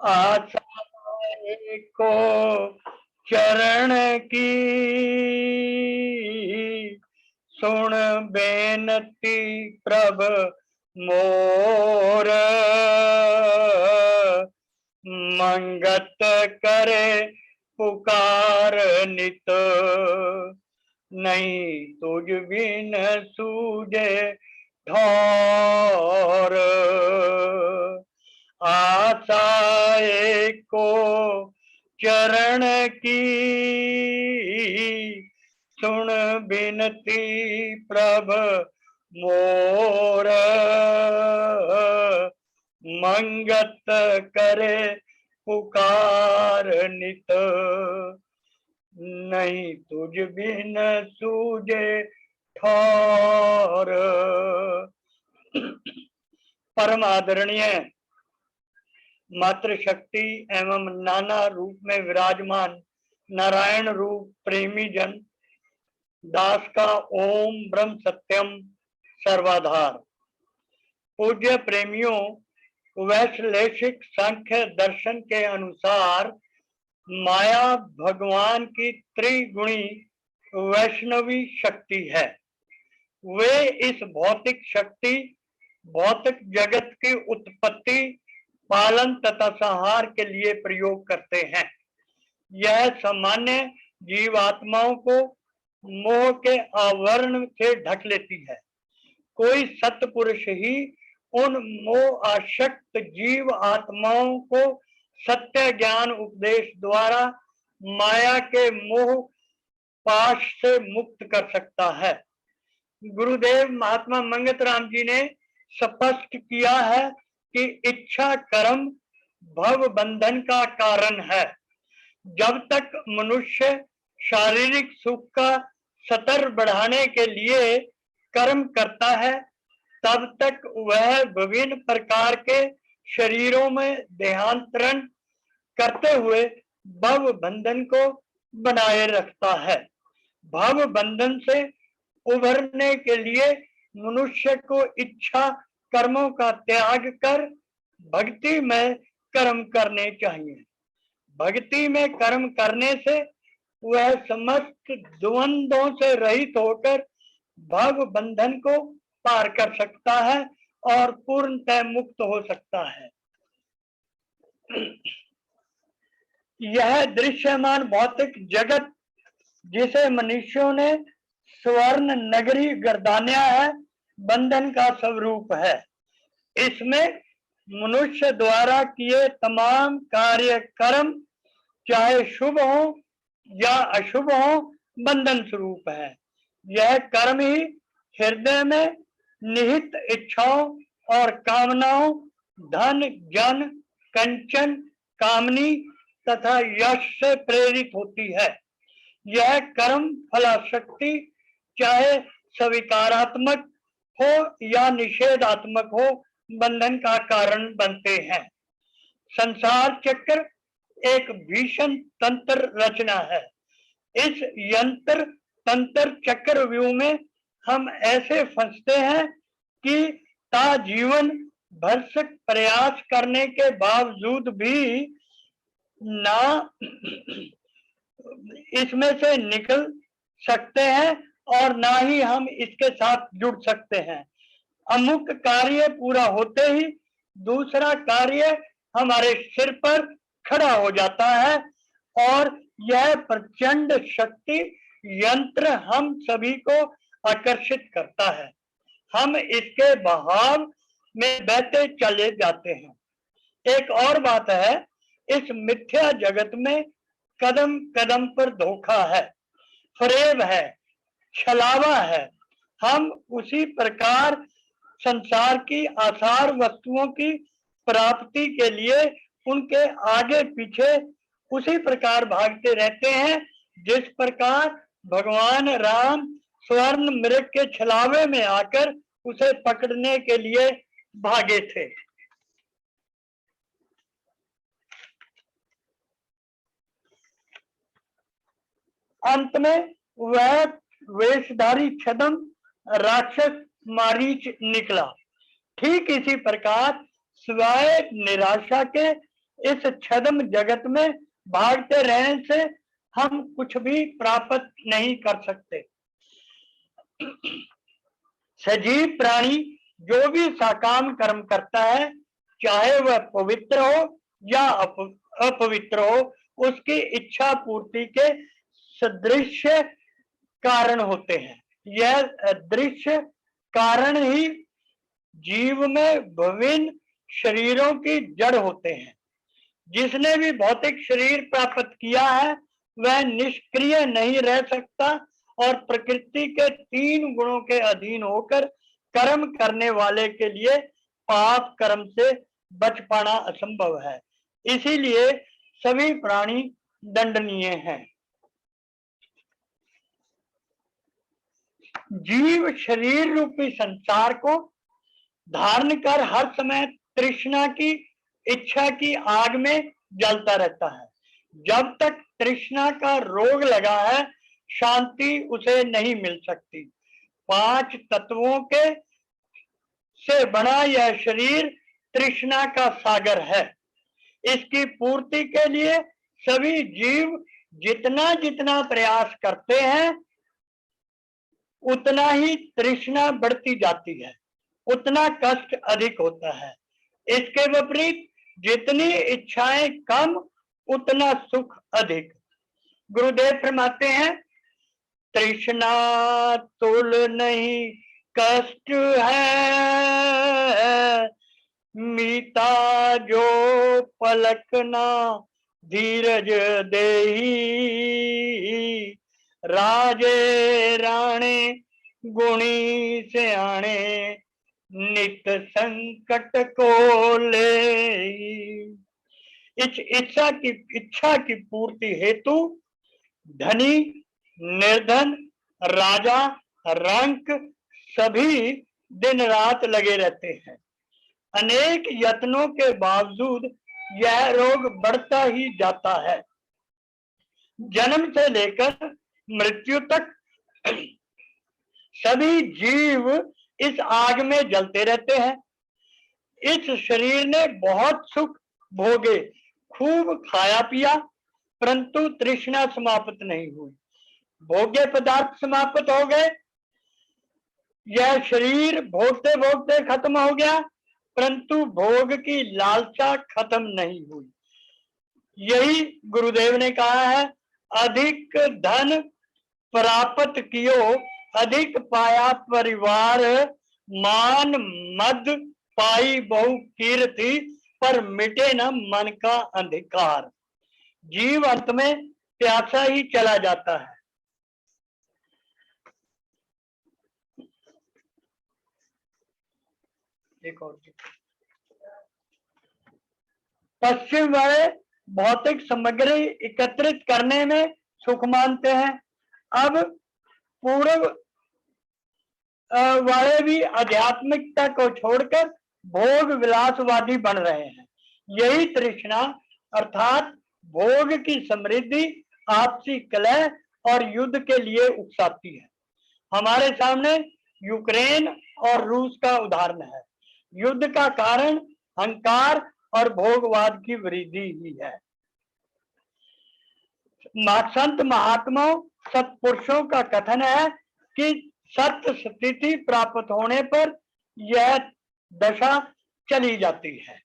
आशा को चरण की सुन बेनती प्रभ मोर, मंगत करे पुकार नित, नहीं तुझ बिन सूझे ठौर। आशा को चरण की सुन बिनती प्रभ मोर, मंगत करे पुकार नित, नहीं तुझ बिन सूझे ठौर। परम आदरणीय मातृशक्ति एवं नाना रूप में विराजमान नारायण रूप प्रेमी जन दास का ओम ब्रह्म सत्यम सर्वाधार। पूज्य प्रेमियों, वैश्लेषिक सांख्य दर्शन के अनुसार माया भगवान की त्रिगुणी वैष्णवी शक्ति है। वे इस भौतिक शक्ति, भौतिक जगत की उत्पत्ति, पालन तथा संहार के लिए प्रयोग करते हैं। यह सामान्य जीवात्माओं को मोह के आवरण से ढक लेती है। कोई सत्पुरुष ही उन मोह आसक्त जीव आत्माओं को सत्य ज्ञान उपदेश द्वारा माया के मोह पाश से मुक्त कर सकता है। गुरुदेव महात्मा मंगत राम जी ने स्पष्ट किया है कि इच्छा कर्म भव बंधन का कारण है। जब तक मनुष्य शारीरिक सुख का स्तर बढ़ाने के लिए कर्म करता है, तब तक वह विभिन्न प्रकार के शरीरों में देहांतरण करते हुए भव बंधन को बनाए रखता है। भव बंधन से उभरने के लिए मनुष्य को इच्छा कर्मों का त्याग कर भक्ति में कर्म करने चाहिए। भक्ति में कर्म करने से वह समस्त द्वंद्वों से रहित होकर भव बंधन को पार कर सकता है और पूर्णतः मुक्त हो सकता है। यह दृश्यमान भौतिक जगत जिसे मनुष्यों ने स्वर्ण नगरी गर्दान्या है, बंधन का स्वरूप है। इसमें मनुष्य द्वारा किए तमाम कार्य कर्म, चाहे शुभ हो या अशुभ हो, बंधन स्वरूप है। यह कर्म ही हृदय में निहित इच्छाओं और कामनाओं, धन जन कंचन कामनी तथा यश से प्रेरित होती है। यह कर्म फलाशक्ति चाहे स्वीकारात्मक हो या निषेधात्मक हो, बंधन का कारण बनते हैं। संसार चक्र एक भीषण तंत्र रचना है। इस यंत्र तंत्र चक्र व्यूह में हम ऐसे फंसते हैं कि ता जीवन भरसक प्रयास करने के बावजूद भी ना इसमें से निकल सकते हैं और ना ही हम इसके साथ जुड़ सकते हैं। अमुक कार्य पूरा होते ही दूसरा कार्य हमारे सिर पर खड़ा हो जाता है और यह प्रचंड शक्ति यंत्र हम सभी को आकर्षित करता है। हम इसके बहाव में बहते चले जाते हैं। एक और बात है, इस मिथ्या जगत में कदम कदम पर धोखा है, फरेब है, छलावा है। हम उसी प्रकार संसार की आसार वस्तुओं की प्राप्ति के लिए उनके आगे पीछे उसी प्रकार भागते रहते हैं जिस प्रकार भगवान राम स्वर्ण मृग के छलावे में आकर उसे पकड़ने के लिए भागे थे। अंत में वह वेशधारी छद्म राक्षस मारीच निकला। ठीक इसी प्रकार सिवाय निराशा के इस छद्म जगत में भागते रहने से हम कुछ भी प्राप्त नहीं कर सकते। सजीव प्राणी जो भी सकाम कर्म करता है, चाहे वह पवित्र हो या अपवित्र हो, उसकी इच्छा पूर्ति के सदृश कारण होते हैं। यह दृश्य कारण ही जीव में विभिन्न शरीरों की जड़ होते हैं। जिसने भी भौतिक शरीर प्राप्त किया है वह निष्क्रिय नहीं रह सकता और प्रकृति के 3 गुणों के अधीन होकर कर्म करने वाले के लिए पाप कर्म से बच पाना असंभव है। इसीलिए सभी प्राणी दंडनीय हैं। जीव शरीर रूपी संसार को धारण कर हर समय तृष्णा की इच्छा की आग में जलता रहता है। जब तक तृष्णा का रोग लगा है, शांति उसे नहीं मिल सकती। 5 तत्वों के से बना यह शरीर तृष्णा का सागर है। इसकी पूर्ति के लिए सभी जीव जितना जितना प्रयास करते हैं, उतना ही तृष्णा बढ़ती जाती है, उतना कष्ट अधिक होता है। इसके विपरीत जितनी इच्छाएं कम, उतना सुख अधिक। गुरुदेव फरमाते हैं, तृष्णा तुल नहीं कष्ट है, मीता जो पलकना धीरज देही, राजे राणे गुणी सियाणे नित संकट को ले। इच्छा की पूर्ति हेतु धनी, निर्धन, राजा, रंक सभी दिन रात लगे रहते हैं। अनेक यत्नों के बावजूद यह रोग बढ़ता ही जाता है। जन्म से लेकर मृत्यु तक सभी जीव इस आग में जलते रहते हैं। इस शरीर ने बहुत सुख भोगे, खूब खाया पिया, परंतु तृष्णा समाप्त नहीं हुई। भोग्य पदार्थ समाप्त हो गए, यह शरीर भोगते भोगते खत्म हो गया, परंतु भोग की लालसा खत्म नहीं हुई। यही गुरुदेव ने कहा है, अधिक धन प्राप्त कियो, अधिक पाया परिवार, मान मद पाई बहु कीर्ति, पर मिटे न मन का अंधकार। जीव अंत में प्यासा ही चला जाता है। एक और पश्चिम वाले भौतिक सामग्री एकत्रित करने में सुख मानते हैं। अब पूर्व वाले भी आध्यात्मिकता को छोड़कर भोग विलासवादी बन रहे हैं। यही तृष्णा अर्थात भोग की समृद्धि आपसी कलह और युद्ध के लिए उकसाती है। हमारे सामने यूक्रेन और रूस का उदाहरण है। युद्ध का कारण अहंकार और भोगवाद की वृद्धि ही है। संत महात्माओं, सत्पुरुषों का कथन है कि सत्य स्थिति प्राप्त होने पर यह दशा चली जाती है।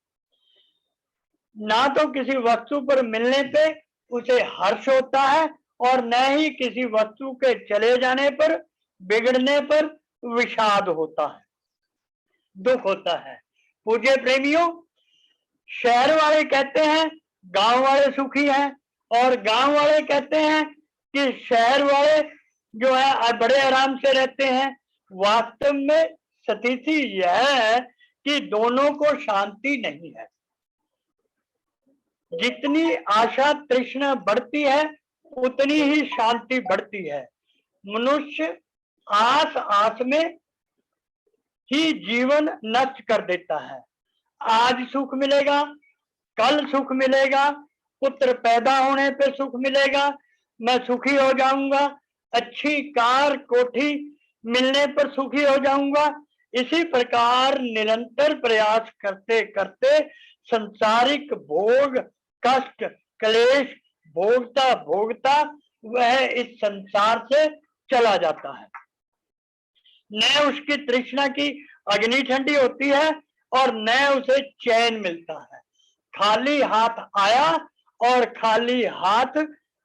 ना तो किसी वस्तु पर मिलने पे उसे हर्ष होता है और न ही किसी वस्तु के चले जाने पर, बिगड़ने पर विषाद होता है, दुख होता है। पूज्य प्रेमियों, शहर वाले कहते हैं गांव वाले सुखी हैं, और गांव वाले कहते हैं कि शहर वाले जो है बड़े आराम से रहते हैं। वास्तव में स्थिति यह है कि दोनों को शांति नहीं है। जितनी आशा तृष्णा बढ़ती है, उतनी ही शांति बढ़ती है। मनुष्य आस आस में ही जीवन नष्ट कर देता है। आज सुख मिलेगा, कल सुख मिलेगा, पुत्र पैदा होने पे सुख मिलेगा, मैं सुखी हो जाऊंगा, अच्छी कार कोठी मिलने पर सुखी हो जाऊंगा। इसी प्रकार निरंतर प्रयास करते करते संसारिक भोग कष्ट क्लेश भोगता भोगता वह इस संसार से चला जाता है। न उसकी तृष्णा की अग्नि ठंडी होती है और न उसे चैन मिलता है। खाली हाथ आया और खाली हाथ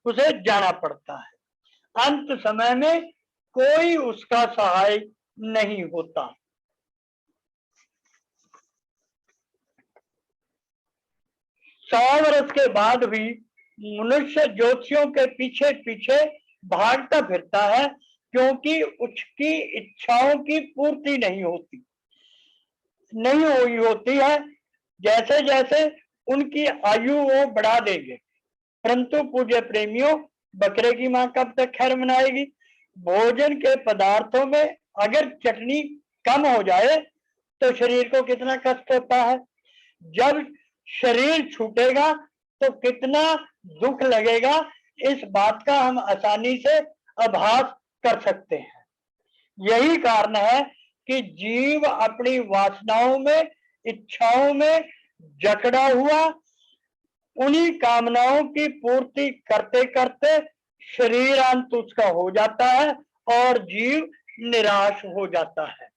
उसे जाना पड़ता है। अंत समय में कोई उसका सहाय नहीं होता। 100 वर्ष के बाद भी मनुष्य ज्योतिषियों के पीछे पीछे भागता फिरता है, क्योंकि उसकी इच्छाओं की पूर्ति नहीं हुई होती है। जैसे जैसे उनकी आयु वो बढ़ा देंगे। परंतु पूज्य प्रेमियों, बकरे की मां कब तक खैर मनाएगी? भोजन के पदार्थों में अगर चटनी कम हो जाए तो शरीर को कितना कष्ट होता है। जब शरीर छूटेगा तो कितना दुख लगेगा, इस बात का हम आसानी से आभास कर सकते हैं। यही कारण है कि जीव अपनी वासनाओं में इच्छाओं में जकड़ा हुआ उन्हीं कामनाओं की पूर्ति करते करते शरीर अंत उसका हो जाता है और जीव निराश हो जाता है।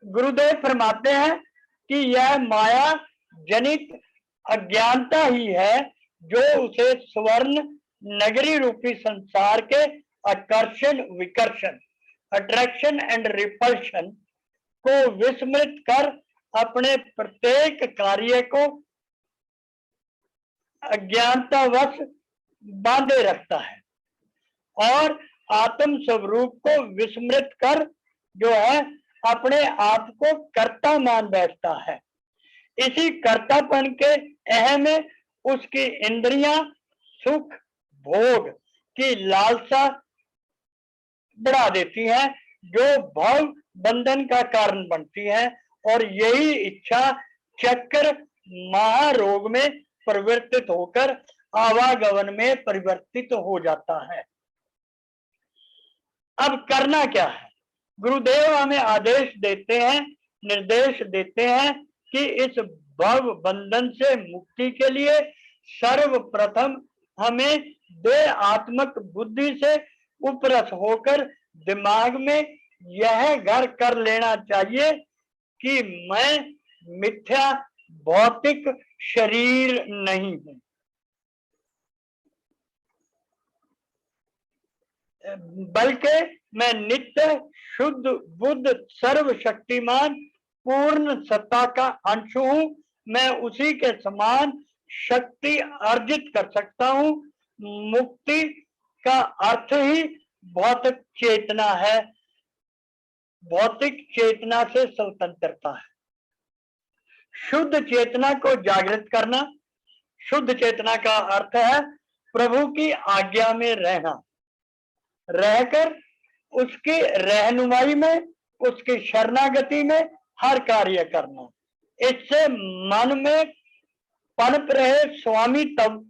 गुरुदेव फरमाते हैं कि यह माया जनित अज्ञानता ही है जो उसे स्वर्ण नगरी रूपी संसार के आकर्षण विकर्षण अट्रैक्शन एंड रिपल्शन को विस्मृत कर अपने प्रत्येक कार्य को अज्ञानतावश बांधे रखता है और आत्म स्वरूप को विस्मृत कर जो है अपने आप को कर्ता मान बैठता है। इसी कर्तापन के अहम में उसकी इंद्रियां सुख भोग की लालसा बढ़ा देती हैं, जो भव बंधन का कारण बनती है और यही इच्छा चक्र महारोग में परिवर्तित होकर आवागमन में परिवर्तित हो जाता है। अब करना क्या है? गुरुदेव हमें आदेश देते हैं, निर्देश देते हैं कि इस भव बंधन से मुक्ति के लिए सर्वप्रथम हमें देहात्मक बुद्धि से उपरत होकर दिमाग में यह घर कर लेना चाहिए कि मैं मिथ्या भौतिक शरीर नहीं हूं, बल्कि मैं नित्य शुद्ध बुद्ध सर्वशक्तिमान पूर्ण सत्ता का अंश हूं। मैं उसी के समान शक्ति अर्जित कर सकता हूं। मुक्ति का अर्थ ही भौतिक चेतना है, भौतिक चेतना से स्वतंत्रता है। शुद्ध चेतना को जागृत करना, शुद्ध चेतना का अर्थ है प्रभु की आज्ञा में रहना, रहकर उसकी रहनुमाई में उसकी शरणागति में हर कार्य करना। इससे मन में पनप रहे स्वामी तब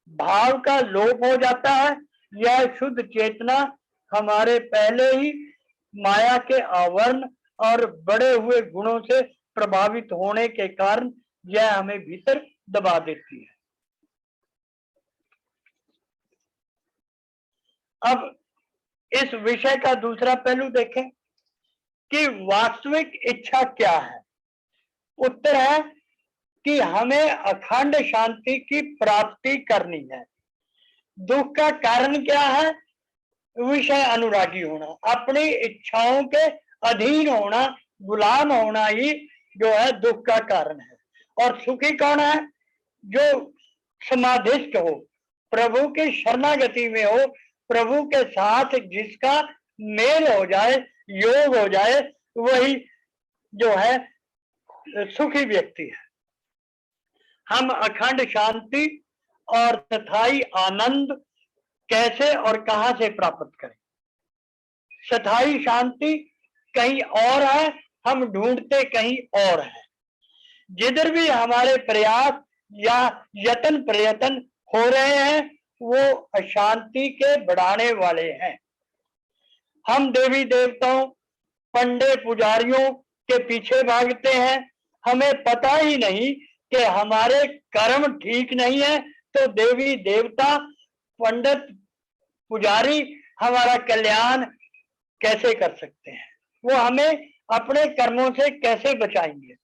भाव का लोप हो जाता है। यह शुद्ध चेतना हमारे पहले ही माया के आवरण और बड़े हुए गुणों से प्रभावित होने के कारण यह हमें भीतर दबा देती है। अब इस विषय का दूसरा पहलू देखें कि वास्तविक इच्छा क्या है। उत्तर है कि हमें अखंड शांति की प्राप्ति करनी है। दुख का कारण क्या है? विषय अनुरागी होना, अपनी इच्छाओं के अधीन होना, गुलाम होना ही जो है दुख का कारण है। और सुखी कौन है? जो समाधिस्थ हो, प्रभु की शरणागति में हो, प्रभु के साथ जिसका मेल हो जाए, योग हो जाए, वही जो है सुखी व्यक्ति है। हम अखंड शांति और स्थायी आनंद कैसे और कहां से प्राप्त करें? स्थायी शांति कहीं और है, हम ढूंढते कहीं और है। जिधर भी हमारे प्रयास या यत्न प्रयत्न हो रहे हैं वो अशांति के बढ़ाने वाले हैं। हम देवी देवताओं, पंडे पुजारियों के पीछे भागते हैं, हमें पता ही नहीं कि हमारे कर्म ठीक नहीं है, तो देवी देवता, पंडित, पुजारी हमारा कल्याण कैसे कर सकते हैं? वो हमें अपने कर्मों से कैसे बचाएंगे?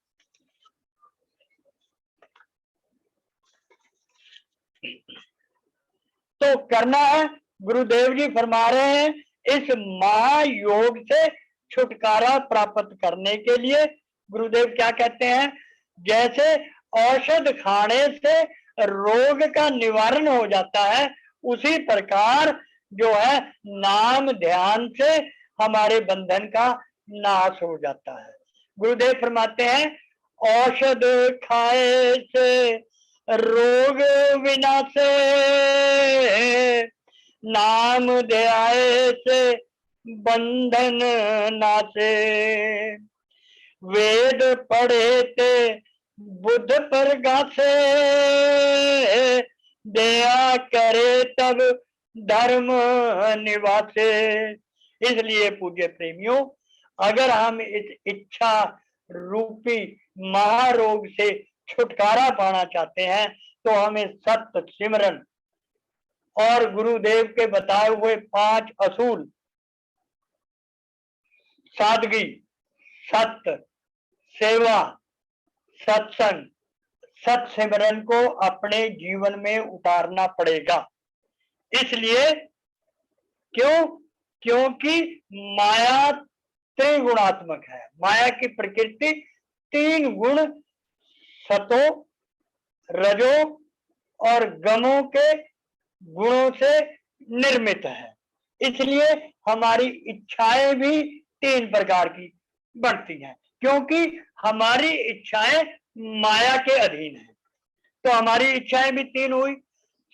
तो करना है, गुरुदेव जी फरमा रहे हैं, इस महायोग से छुटकारा प्राप्त करने के लिए गुरुदेव क्या कहते हैं? जैसे औषध खाने से रोग का निवारण हो जाता है, उसी प्रकार जो है नाम ध्यान से हमारे बंधन का नाश हो जाता है। गुरुदेव फरमाते हैं, औषध खाए से रोग विनाशे, नाम ध्याए से बंधन नाशे, वेद पढ़े ते बुद्ध पर गासे, दया करे तब धर्म निवासे। इसलिए पूज्य प्रेमियों, अगर हम इस इच्छा रूपी महारोग से छुटकारा पाना चाहते हैं, तो हमें सत्य सिमरन और गुरुदेव के बताए हुए 5 असूल, सादगी, सत्य, सेवा, सत्संग, सत्सिमरन को अपने जीवन में उतारना पड़ेगा। इसलिए क्यों? क्योंकि माया त्रिगुणात्मक है। माया की प्रकृति 3 गुण, सतो, रजो और गमों के गुणों से निर्मित है। इसलिए हमारी इच्छाएं भी 3 प्रकार की बनती हैं, क्योंकि हमारी इच्छाएं माया के अधीन है। तो हमारी इच्छाएं भी 3 हुई,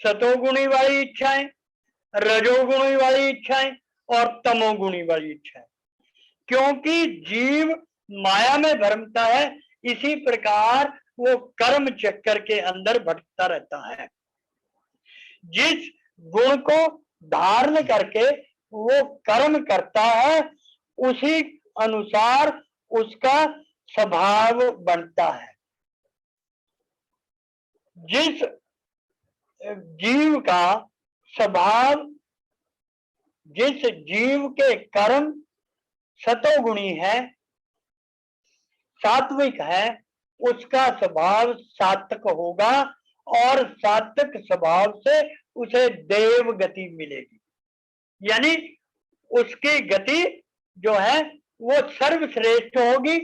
सतोगुणी वाली इच्छाएं, रजोगुणी वाली इच्छाएं और तमोगुणी वाली इच्छाएं। क्योंकि जीव माया में भ्रमता है, इसी प्रकार वो कर्म चक्कर के अंदर भटकता रहता है। जिस गुण को धारण करके वो कर्म करता है, उसी अनुसार उसका स्वभाव बनता है। जिस जीव का स्वभाव, जिस जीव के कर्म सतोगुणी है, सात्विक है, उसका स्वभाव सात्विक होगा और सात्विक स्वभाव से उसे देव गति मिलेगी। यानी उसकी गति जो है वो सर्वश्रेष्ठ होगी,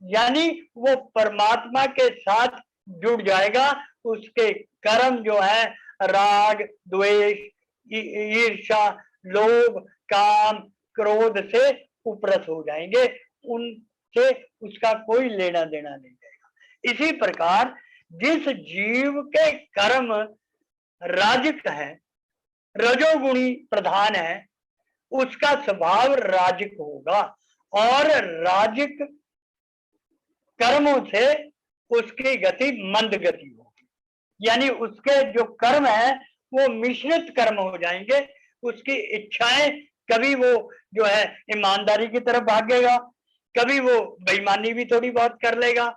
यानी वो परमात्मा के साथ जुड़ जाएगा। उसके कर्म जो है राग, द्वेष, ईर्ष्या, लोभ, काम, क्रोध से उपरत हो जाएंगे, उनसे उसका कोई लेना देना नहीं रहेगा। इसी प्रकार जिस जीव के कर्म राजिक है, रजोगुणी प्रधान है, उसका स्वभाव राजिक होगा और राजिक कर्मों से उसकी गति मंद गति होगी। यानी उसके जो कर्म है वो मिश्रित कर्म हो जाएंगे। उसकी इच्छाएं, कभी वो जो है ईमानदारी की तरफ भागेगा, कभी वो बेईमानी भी थोड़ी बहुत कर लेगा,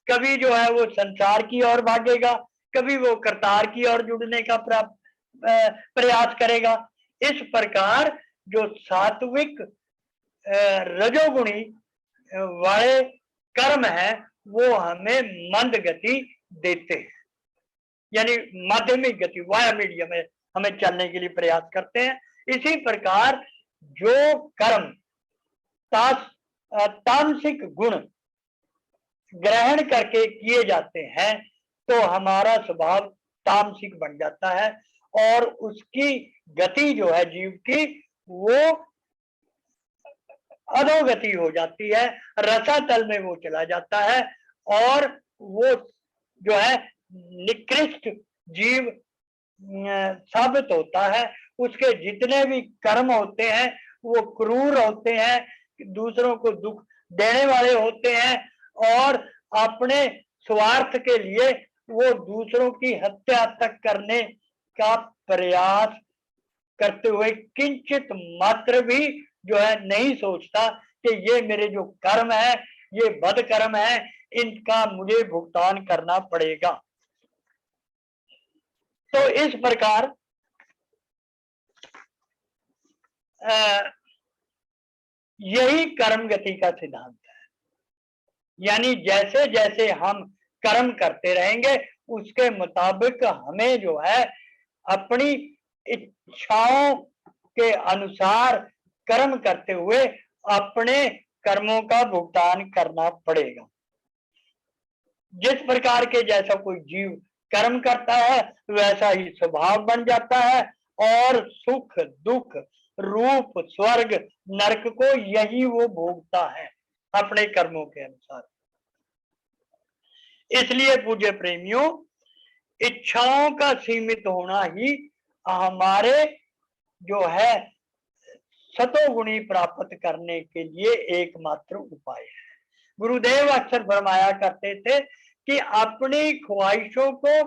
कभी जो है वो संसार की ओर भागेगा, कभी वो करतार की ओर जुड़ने का प्रयास करेगा। इस प्रकार जो सात्विक रजोगुणी वाले कर्म है वो हमें मंद गति देते हैं, यानी माध्यमिक गति, वाया मीडियम में हमें चलने के लिए प्रयास करते हैं। इसी प्रकार जो कर्म तामसिक गुण ग्रहण करके किए जाते हैं, तो हमारा स्वभाव तामसिक बन जाता है और उसकी गति जो है जीव की वो अधोगति हो जाती है, रसातल में वो चला जाता है और वो जो है निकृष्ट जीव साबित होता है। उसके जितने भी कर्म होते हैं वो क्रूर होते हैं, दूसरों को दुख देने वाले होते हैं और अपने स्वार्थ के लिए वो दूसरों की हत्या तक करने का प्रयास करते हुए किंचित मात्र भी जो है नहीं सोचता कि ये मेरे जो कर्म है ये बद कर्म है, इनका मुझे भुगतान करना पड़ेगा। तो इस प्रकार यही कर्म गति का सिद्धांत है। यानी जैसे जैसे हम कर्म करते रहेंगे उसके मुताबिक हमें जो है अपनी इच्छाओं के अनुसार कर्म करते हुए अपने कर्मों का भुगतान करना पड़ेगा। जिस प्रकार के जैसा कोई जीव कर्म करता है वैसा ही स्वभाव बन जाता है और सुख दुख रूप स्वर्ग नरक को यही वो भोगता है अपने कर्मों के अनुसार। इसलिए पूज्य प्रेमियों, इच्छाओं का सीमित होना ही हमारे जो है सतोगुणी प्राप्त करने के लिए एकमात्र उपाय है। गुरुदेव अक्सर फरमाया करते थे कि अपनी ख्वाहिशों को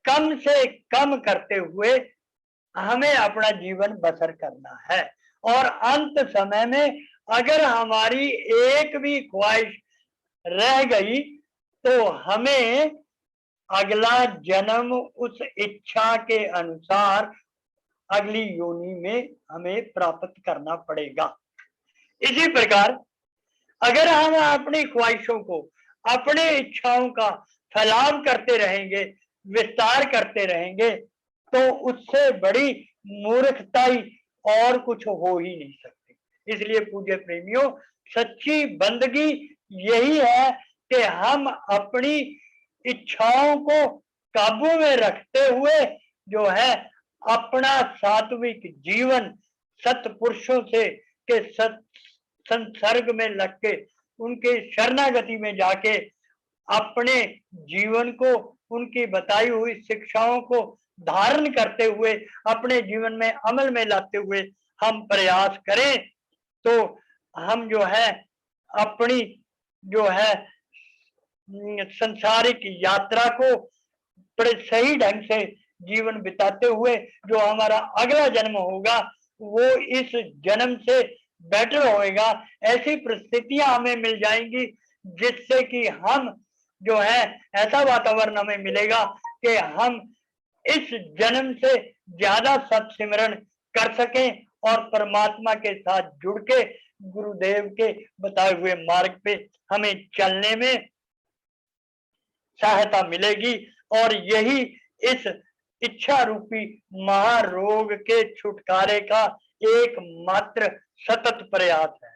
कम से कम करते हुए हमें अपना जीवन बसर करना है और अंत समय में अगर हमारी एक भी ख्वाहिश रह गई तो हमें अगला जन्म उस इच्छा के अनुसार अगली योनि में हमें प्राप्त करना पड़ेगा। इसी प्रकार अगर हम अपनी ख्वाहिशों को अपने इच्छाओं का फैलाव करते रहेंगे विस्तार करते रहेंगे तो उससे बड़ी मूर्खताई और कुछ हो ही नहीं सकती। इसलिए पूज्य प्रेमियों, सच्ची बंदगी यही है कि हम अपनी इच्छाओं को काबू में रखते हुए जो है अपना सात्विक जीवन सत्पुरुषों से के संसर्ग में लग के उनके शरणागति में जाके अपने जीवन को उनकी बताई हुई शिक्षाओं को धारण करते हुए अपने जीवन में अमल में लाते हुए हम प्रयास करें तो हम जो है अपनी जो है संसारिक यात्रा को बड़े सही ढंग से जीवन बिताते हुए जो हमारा अगला जन्म होगा वो इस जन्म से बेटर होएगा। ऐसी परिस्थितियां हमें मिल जाएंगी जिससे कि हम जो है ऐसा वातावरण हमें मिलेगा कि हम इस जन्म से ज्यादा सत्सिमरण कर सकें और परमात्मा के साथ जुड़ के गुरुदेव के बताए हुए मार्ग पे हमें चलने में सहायता मिलेगी और यही इस इच्छा रूपी महारोग के छुटकारे का एकमात्र सतत प्रयास है।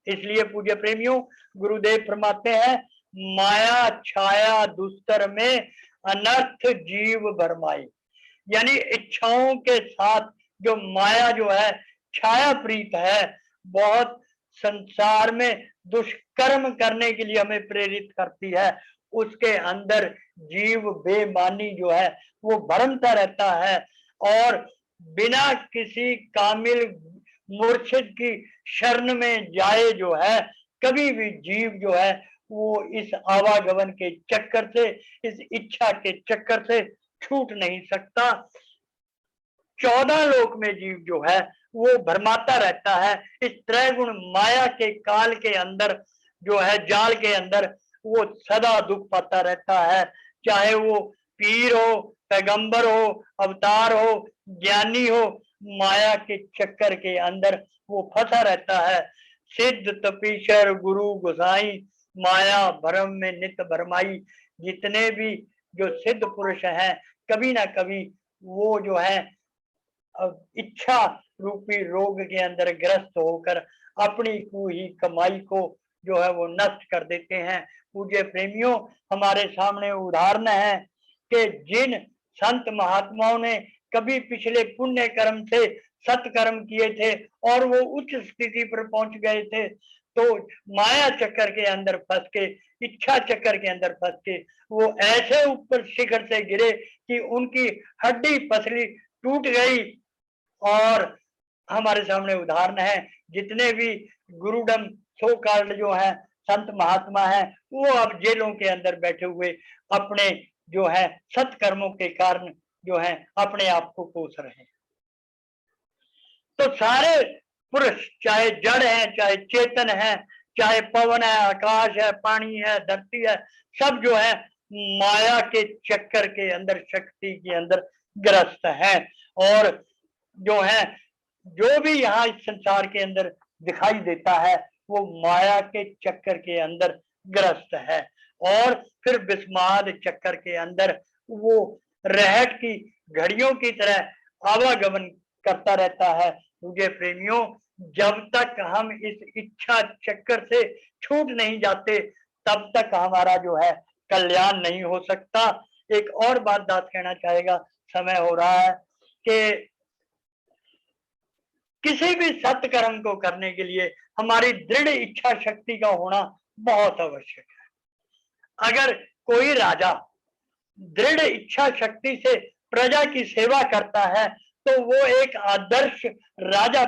इसलिए पूज्य प्रेमियों, गुरुदेव फरमाते हैं माया छाया दुस्तर में अनर्थ जीव भरमाई। यानी इच्छाओं के साथ जो माया जो है छाया प्रीत है बहुत संसार में दुष्कर्म करने के लिए हमें प्रेरित करती है। उसके अंदर जीव बेमानी जो है वो भरमता रहता है और बिना किसी कामिल मुर्शिद की शरण में जाए जो है कभी भी जीव जो है वो इस आवागमन के चक्कर से इस इच्छा के चक्कर से छूट नहीं सकता। 14 लोक में जीव जो है वो भरमाता रहता है इस त्रैगुण माया के काल के अंदर जो है जाल के अंदर वो सदा दुख पाता रहता है। चाहे वो पीर हो पैगंबर हो अवतार हो ज्ञानी हो माया के चक्कर के अंदर वो फंसा रहता है। सिद्ध तपीशर गुरु गोसाई माया भरम में नित भरमाई। जितने भी जो सिद्ध पुरुष हैं कभी ना कभी वो जो है इच्छा रूपी रोग के अंदर ग्रस्त होकर अपनी ही कमाई को जो है वो नष्ट कर देते हैं। पूज्य प्रेमियों, हमारे सामने उदाहरण है कि जिन संत महात्माओं ने कभी पिछले पुण्य कर्म से सत्कर्म किए थे और वो उच्च स्थिति पर पहुंच गए थे तो माया चक्कर के अंदर फंस के इच्छा चक्कर के अंदर फंस के वो ऐसे ऊपर शिखर से गिरे कि उनकी हड्डी पसली टूट गई। और हमारे सामने उदाहरण है जितने भी गुरुडम सो कॉल्ड जो है संत महात्मा है वो अब जेलों के अंदर बैठे हुए अपने जो है सत्कर्मों के कारण जो है अपने आप को कोस रहे हैं। तो सारे पुरुष चाहे जड़ हैं चाहे चेतन हैं चाहे पवन है, आकाश है, पानी है, धरती है, सब जो है माया के चक्कर के अंदर, शक्ति के अंदर ग्रस्त है। और जो है जो भी यहाँ इस संसार के अंदर दिखाई देता है वो माया के चक्कर के अंदर ग्रस्त है। और फिर विस्माद चक्कर के अंदर वो रहट की घड़ियों की तरह आवागमन करता रहता है। मुझे प्रेमियों, जब तक हम इस इच्छा चक्कर से छूट नहीं जाते तब तक हमारा जो है कल्याण नहीं हो सकता। एक और बात दास कहना चाहेगा, समय हो रहा है, कि किसी भी सत्य कर्म को करने के लिए हमारी दृढ़ इच्छा शक्ति का होना बहुत आवश्यक है। अगर कोई राजा दृढ़ इच्छा शक्ति से प्रजा की सेवा करता है तो वो एक आदर्श राजा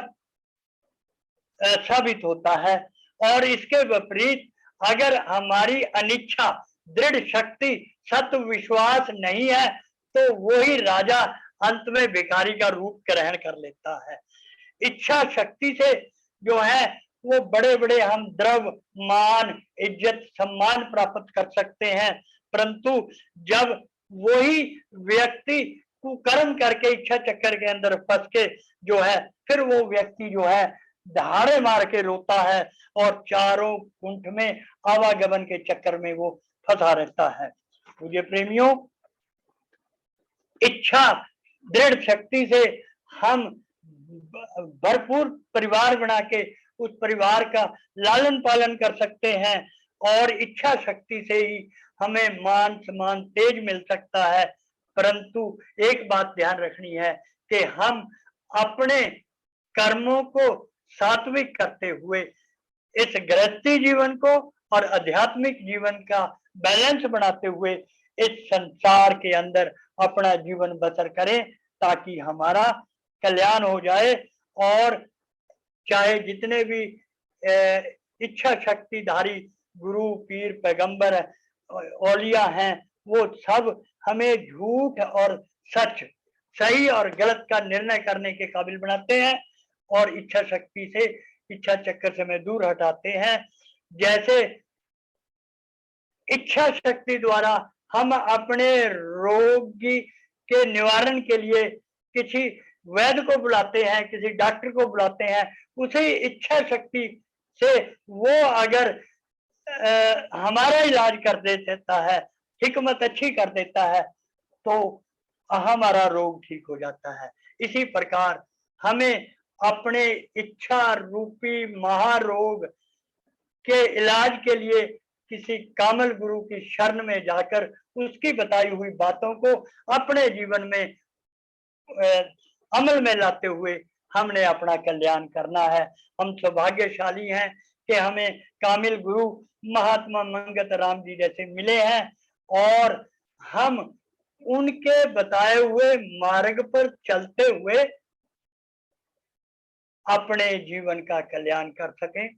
साबित होता है। और इसके विपरीत अगर हमारी अनिच्छा, दृढ़ शक्ति, सत्य विश्वास नहीं है तो वही राजा अंत में भिखारी का रूप ग्रहण कर लेता है। इच्छा शक्ति से जो है वो बड़े बड़े हम द्रव्य, मान, इज्जत, सम्मान प्राप्त कर सकते हैं, परंतु जब वही व्यक्ति कुकर्म करके इच्छा चक्कर के अंदर फंस के जो है फिर वो व्यक्ति जो है दहाड़े मार के रोता है और चारों कुंठ में आवागमन के चक्कर में वो फंसा रहता है। मुझे प्रेमियों, इच्छा दृढ़ शक्ति से हम भरपूर परिवार बना के उस परिवार का लालन पालन कर सकते हैं और इच्छा शक्ति से ही हमें मान सम्मान तेज मिल सकता है। परंतु एक बात ध्यान रखनी है कि हम अपने कर्मों को सात्विक करते हुए इस गृहस्थी जीवन को और आध्यात्मिक जीवन का बैलेंस बनाते हुए इस संसार के अंदर अपना जीवन बसर करें ताकि हमारा कल्याण हो जाए। और चाहे जितने भी इच्छा शक्तिधारी गुरु, पीर, पैगंबर, औलिया हैं, वो सब हमें झूठ और सच, सही और गलत का निर्णय करने के काबिल बनाते हैं और इच्छा शक्ति से, इच्छा चक्कर से हमें दूर हटाते हैं। जैसे इच्छा शक्ति द्वारा हम अपने रोगी के निवारण के लिए किसी वैद्य को बुलाते हैं, किसी डॉक्टर को बुलाते हैं, उसी इच्छा शक्ति से वो अगर हमारा इलाज कर देता है, हिकमत अच्छी कर देता है तो हमारा रोग ठीक हो जाता है। इसी प्रकार हमें अपने इच्छा रूपी महारोग के इलाज के लिए किसी कामल गुरु की शरण में जाकर उसकी बताई हुई बातों को अपने जीवन में अमल में लाते हुए हमने अपना कल्याण करना है। हम सौभाग्यशाली हैं कि हमें कामिल गुरु महात्मा मंगत राम जी जैसे मिले हैं और हम उनके बताए हुए मार्ग पर चलते हुए अपने जीवन का कल्याण कर सकें।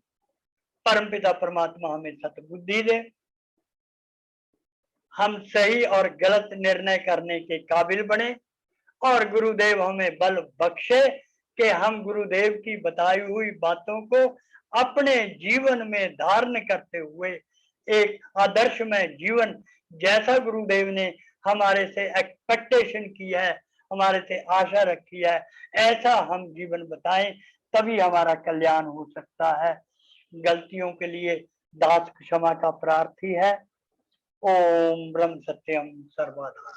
परमपिता परमात्मा हमें सद्बुद्धि दे, हम सही और गलत निर्णय करने के काबिल बने और गुरुदेव हमें बल बख्शे कि हम गुरुदेव की बताई हुई बातों को अपने जीवन में धारण करते हुए एक आदर्शमय जीवन, जैसा गुरुदेव ने हमारे से एक्सपेक्टेशन की है, हमारे से आशा रखी है, ऐसा हम जीवन बताएं, तभी हमारा कल्याण हो सकता है। गलतियों के लिए दास क्षमा का प्रार्थी है। ओम ब्रह्म सत्यम सर्वधा।